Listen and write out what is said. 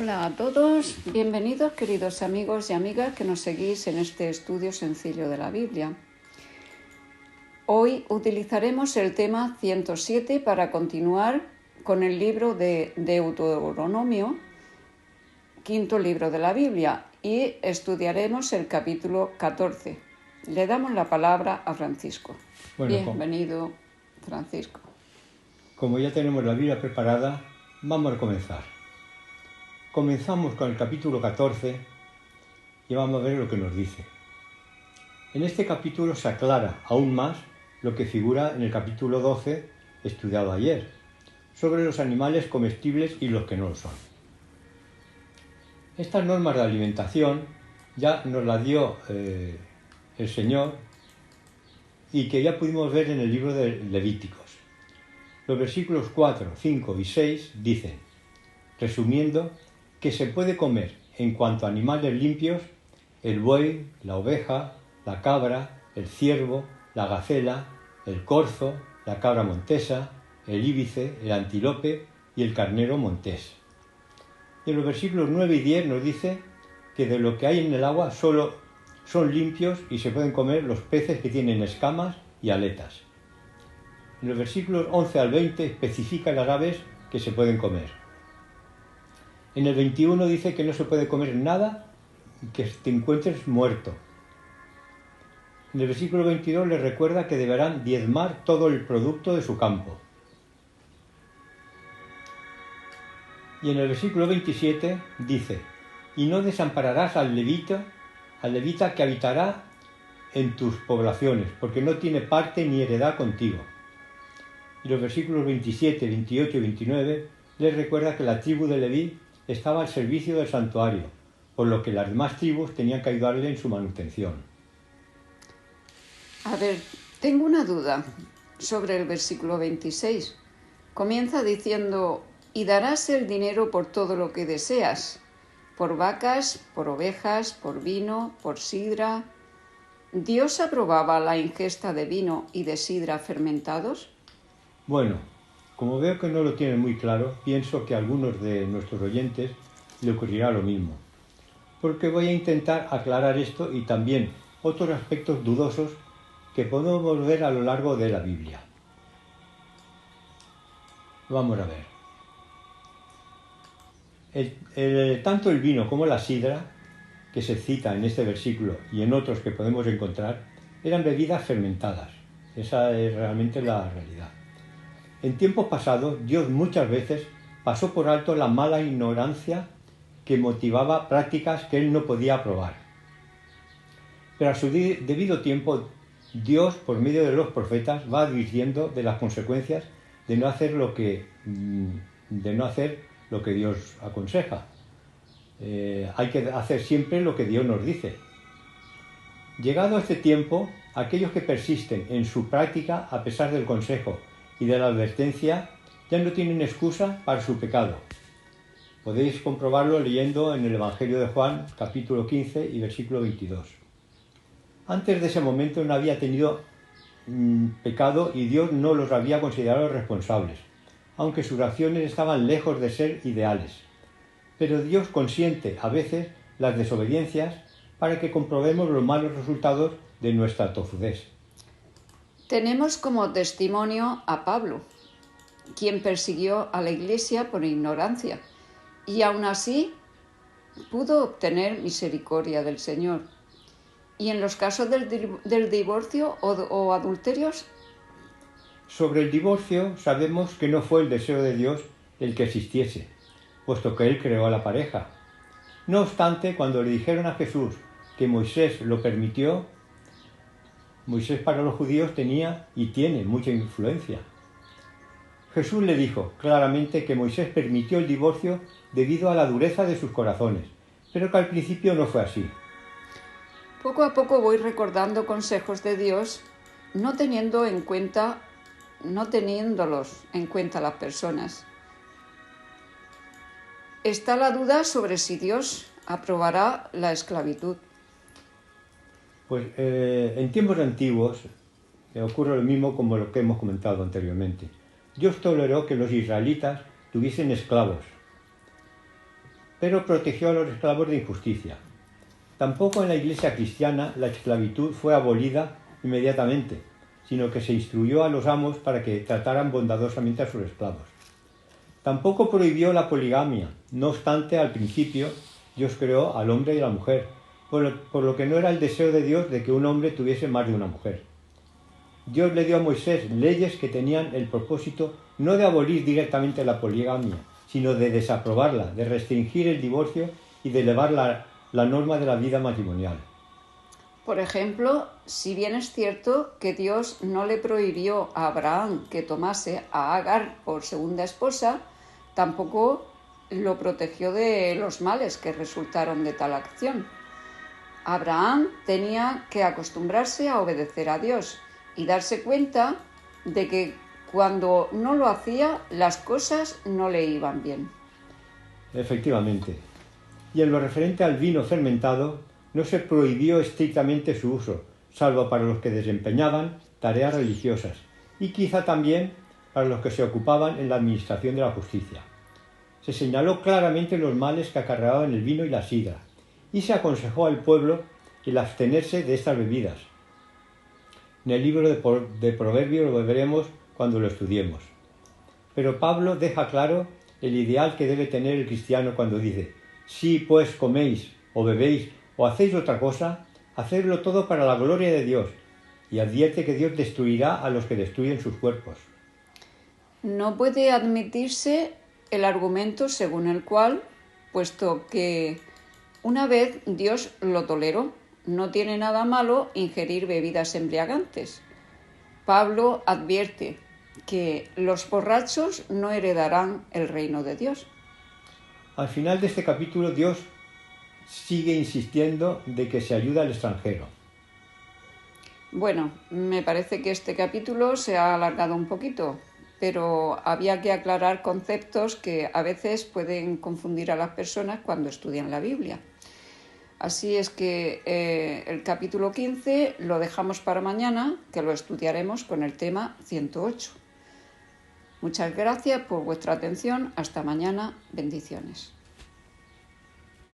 Hola a todos, bienvenidos queridos amigos y amigas que nos seguís en este estudio sencillo de la Biblia. Hoy utilizaremos el tema 107 para continuar con el libro de Deuteronomio, quinto libro de la Biblia, y estudiaremos el capítulo 14. Le damos la palabra a Francisco. Bienvenido, Francisco. Como ya tenemos la Biblia preparada, vamos a comenzar. Comenzamos con el capítulo 14 y vamos a ver lo que nos dice. En este capítulo se aclara aún más lo que figura en el capítulo 12, estudiado ayer, sobre los animales comestibles y los que no lo son. Estas normas de alimentación ya nos las dio el Señor y que ya pudimos ver en el libro de Levíticos. Los versículos 4, 5 y 6 dicen, resumiendo, que se puede comer en cuanto a animales limpios el buey, la oveja, la cabra, el ciervo, la gacela, el corzo, la cabra montesa, el íbice, el antílope y el carnero montés. Y en los versículos 9 y 10 nos dice que de lo que hay en el agua solo son limpios y se pueden comer los peces que tienen escamas y aletas. En los versículos 11 al 20 especifica las aves que se pueden comer. En el 21 dice que no se puede comer nada que te encuentres muerto. En el versículo 22 les recuerda que deberán diezmar todo el producto de su campo. Y en el versículo 27 dice, y no desampararás al levita que habitará en tus poblaciones, porque no tiene parte ni heredad contigo. Y los versículos 27, 28 y 29 les recuerda que la tribu de Leví estaba al servicio del santuario, por lo que las demás tribus tenían que ayudarle en su manutención. A ver, tengo una duda sobre el versículo 26. Comienza diciendo, y darás el dinero por todo lo que deseas, por vacas, por ovejas, por vino, por sidra. ¿Dios aprobaba la ingesta de vino y de sidra fermentados? Bueno, como veo que no lo tienen muy claro, pienso que a algunos de nuestros oyentes le ocurrirá lo mismo, porque voy a intentar aclarar esto y también otros aspectos dudosos que podemos ver a lo largo de la Biblia. Vamos a ver. Tanto el vino como la sidra, que se cita en este versículo y en otros que podemos encontrar, eran bebidas fermentadas. Esa es realmente la realidad. En tiempos pasados, Dios muchas veces pasó por alto la mala ignorancia que motivaba prácticas que él no podía aprobar. Pero a su debido tiempo, Dios, por medio de los profetas, va advirtiendo de las consecuencias de no hacer lo que Dios aconseja. Hay que hacer siempre lo que Dios nos dice. Llegado este tiempo, aquellos que persisten en su práctica a pesar del consejo y de la advertencia ya no tienen excusa para su pecado. Podéis comprobarlo leyendo en el Evangelio de Juan, capítulo 15 y versículo 22. Antes de ese momento no había tenido pecado y Dios no los había considerado responsables, aunque sus acciones estaban lejos de ser ideales. Pero Dios consiente a veces las desobediencias para que comprobemos los malos resultados de nuestra tozudez. Tenemos como testimonio a Pablo, quien persiguió a la Iglesia por ignorancia y aún así pudo obtener misericordia del Señor. ¿Y en los casos del divorcio o adulterios? Sobre el divorcio sabemos que no fue el deseo de Dios el que existiese, puesto que Él creó a la pareja. No obstante, cuando le dijeron a Jesús que Moisés lo permitió, Moisés para los judíos tenía y tiene mucha influencia. Jesús le dijo claramente que Moisés permitió el divorcio debido a la dureza de sus corazones, pero que al principio no fue así. Poco a poco voy recordando consejos de Dios, no teniéndolos en cuenta las personas. Está la duda sobre si Dios aprobará la esclavitud. Pues en tiempos antiguos ocurre lo mismo como lo que hemos comentado anteriormente. Dios toleró que los israelitas tuviesen esclavos, pero protegió a los esclavos de injusticia. Tampoco en la Iglesia cristiana la esclavitud fue abolida inmediatamente, sino que se instruyó a los amos para que trataran bondadosamente a sus esclavos. Tampoco prohibió la poligamia, no obstante, al principio Dios creó al hombre y a la mujer, por lo que no era el deseo de Dios de que un hombre tuviese más de una mujer. Dios le dio a Moisés leyes que tenían el propósito no de abolir directamente la poligamia, sino de desaprobarla, de restringir el divorcio y de elevar la norma de la vida matrimonial. Por ejemplo, si bien es cierto que Dios no le prohibió a Abraham que tomase a Agar por segunda esposa, tampoco lo protegió de los males que resultaron de tal acción. Abraham tenía que acostumbrarse a obedecer a Dios y darse cuenta de que cuando no lo hacía, las cosas no le iban bien. Efectivamente. Y en lo referente al vino fermentado, no se prohibió estrictamente su uso, salvo para los que desempeñaban tareas religiosas y quizá también para los que se ocupaban en la administración de la justicia. Se señaló claramente los males que acarreaban el vino y la sidra, y se aconsejó al pueblo el abstenerse de estas bebidas. En el libro de Proverbios lo veremos cuando lo estudiemos. Pero Pablo deja claro el ideal que debe tener el cristiano cuando dice: si pues coméis o bebéis o hacéis otra cosa, hacedlo todo para la gloria de Dios, y advierte que Dios destruirá a los que destruyen sus cuerpos. No puede admitirse el argumento según el cual, puesto que una vez Dios lo toleró, no tiene nada malo ingerir bebidas embriagantes. Pablo advierte que los borrachos no heredarán el reino de Dios. Al final de este capítulo, Dios sigue insistiendo de que se ayuda al extranjero. Bueno, me parece que este capítulo se ha alargado un poquito, pero había que aclarar conceptos que a veces pueden confundir a las personas cuando estudian la Biblia. Así es que el capítulo 15 lo dejamos para mañana, que lo estudiaremos con el tema 108. Muchas gracias por vuestra atención. Hasta mañana. Bendiciones.